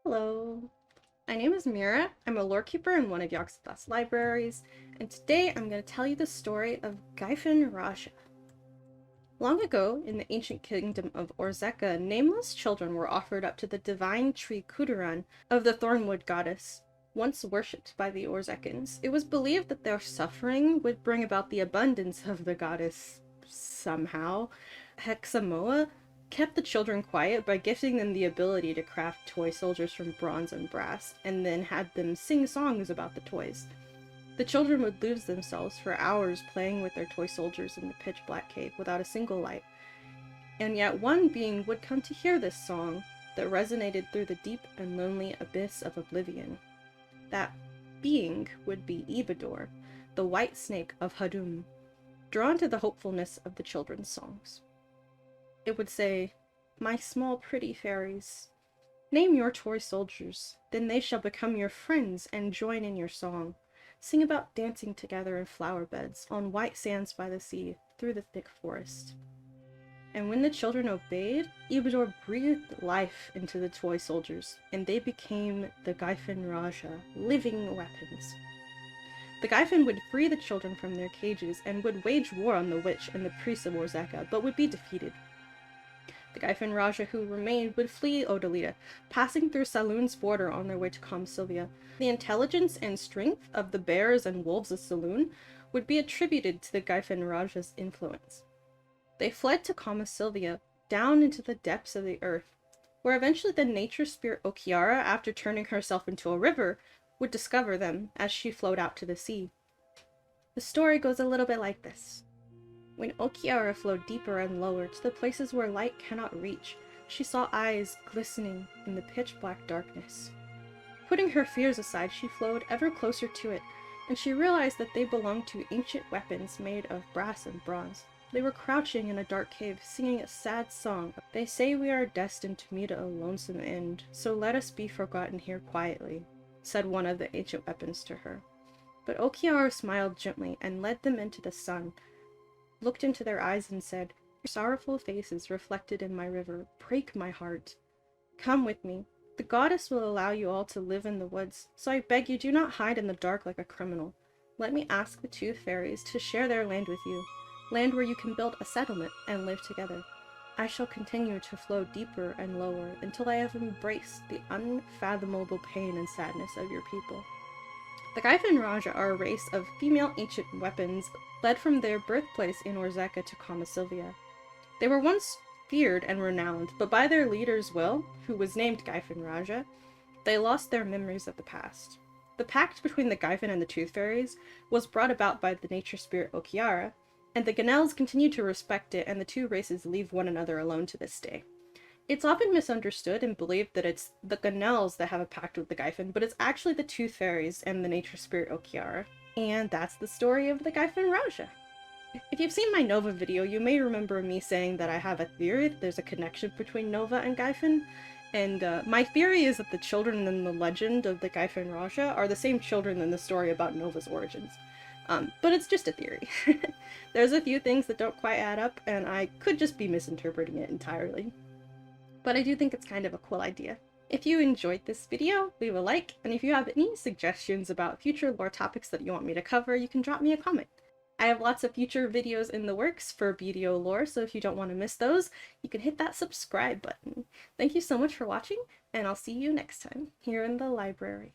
Hello, my name is Meerah. I'm a lore keeper in one of Yogg-Sothoth's libraries, and today I'm going to tell you the story of Gyfin Rhasia. Long ago, in the ancient kingdom of Orzeka, nameless children were offered up to the divine tree Kuduran of the Thornwood goddess, once worshipped by the Orzekans. It was believed that their suffering would bring about the abundance of the goddess somehow. Hexamoa kept the children quiet by gifting them the ability to craft toy soldiers from bronze and brass, and then had them sing songs about the toys. The children would lose themselves for hours playing with their toy soldiers in the pitch-black cave without a single light. And yet one being would come to hear this song that resonated through the deep and lonely abyss of oblivion. That being would be Ibador, the white snake of Hadum, drawn to the hopefulness of the children's songs. It would say, "My small pretty fairies, name your toy soldiers, then they shall become your friends and join in your song. Sing about dancing together in flower beds, on white sands by the sea, through the thick forest." And when the children obeyed, Ibador breathed life into the toy soldiers, and they became the Gyfin Rhasia, living weapons. The Gyfin would free the children from their cages and would wage war on the witch and the priests of Orzeka, but would be defeated. The Gyfin Rhasia who remained would flee Odyllita, passing through Saloon's border on their way to Kamasylvia. The intelligence and strength of the bears and wolves of Saloon would be attributed to the Gyfin Rhasia's influence. They fled to Kamasylvia, down into the depths of the earth, where eventually the nature spirit Okiara, after turning herself into a river, would discover them as she flowed out to the sea. The story goes a little bit like this. When Okiara flowed deeper and lower to the places where light cannot reach, she saw eyes glistening in the pitch-black darkness. Putting her fears aside, she flowed ever closer to it, and she realized that they belonged to ancient weapons made of brass and bronze. They were crouching in a dark cave, singing a sad song. "They say we are destined to meet a lonesome end, so let us be forgotten here quietly," said one of the ancient weapons to her. But Okiara smiled gently and led them into the sun, looked into their eyes and said, "Your sorrowful faces reflected in my river break my heart. Come with me. The goddess will allow you all to live in the woods, so I beg you do not hide in the dark like a criminal. Let me ask the Tooth Fairies to share their land with you, land where you can build a settlement and live together. I shall continue to flow deeper and lower until I have embraced the unfathomable pain and sadness of your people." The Gyfin Rhasia are a race of female ancient weapons led from their birthplace in Orzeka to Kamasylvia. They were once feared and renowned, but by their leader's will, who was named Gyfin Rhasia, they lost their memories of the past. The pact between the Gyfin and the Tooth Fairies was brought about by the nature spirit Okiara, and the Ganels continue to respect it, and the two races leave one another alone to this day. It's often misunderstood and believed that it's the Ganels that have a pact with the Gyfin, but it's actually the Tooth Fairies and the nature spirit Okiara. And that's the story of the Gyfin Rhasia. If you've seen my Nova video, you may remember me saying that I have a theory that there's a connection between Nova and Gyfin, and my theory is that the children in the legend of the Gyfin Rhasia are the same children in the story about Nova's origins. But it's just a theory. There's a few things that don't quite add up, and I could just be misinterpreting it entirely. But I do think it's kind of a cool idea. If you enjoyed this video, leave a like, and if you have any suggestions about future lore topics that you want me to cover, you can drop me a comment. I have lots of future videos in the works for BDO Lore, so if you don't want to miss those, you can hit that subscribe button. Thank you so much for watching, and I'll see you next time here in the library.